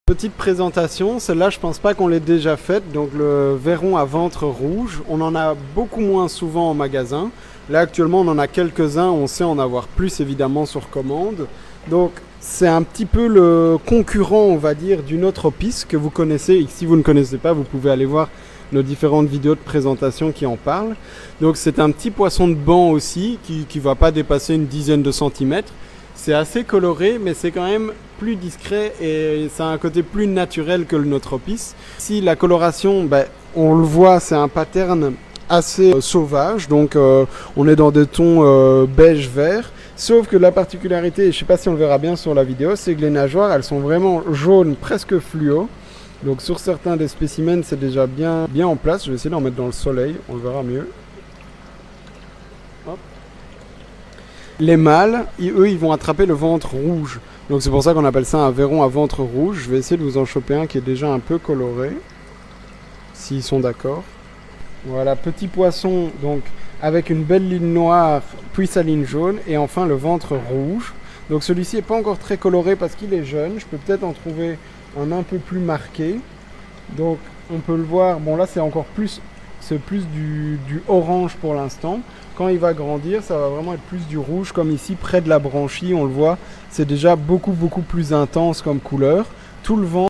Petite présentation, celle-là je pense pas qu'on l'ait déjà faite, donc le Véron à ventre rouge, on en a beaucoup moins souvent en magasin. Là actuellement on en a quelques-uns, on sait en avoir plus évidemment sur commande. Donc c'est un petit peu le concurrent on va dire d'une autre piste que vous connaissez, et si vous ne connaissez pas vous pouvez aller voir nos différentes vidéos de présentation qui en parlent. Donc c'est un petit poisson de banc aussi qui va pas dépasser une dizaine de centimètres. C'est assez coloré, mais c'est quand même plus discret et ça a un côté plus naturel que le Notropis. Ici, la coloration, on le voit, c'est un pattern assez sauvage, donc on est dans des tons beige-vert. Sauf que la particularité, et je ne sais pas si on le verra bien sur la vidéo, c'est que les nageoires, elles sont vraiment jaunes, presque fluo. Donc sur certains des spécimens, c'est déjà bien en place. Je vais essayer d'en mettre dans le soleil, on le verra mieux. Hop. Les mâles, eux, ils vont attraper le ventre rouge. Donc c'est pour ça qu'on appelle ça un Véron à ventre rouge. Je vais essayer de vous en choper un qui est déjà un peu coloré. S'ils sont d'accord. Voilà, petit poisson, donc avec une belle ligne noire, puis sa ligne jaune, et enfin le ventre rouge. Donc celui-ci n'est pas encore très coloré parce qu'il est jeune. Je peux peut-être en trouver un peu plus marqué. Donc on peut le voir, bon là c'est encore plus... C'est plus du orange pour l'instant. Quand il va grandir, ça va vraiment être plus du rouge, comme ici, près de la branchie, on le voit. C'est déjà beaucoup plus intense comme couleur. Tout le ventre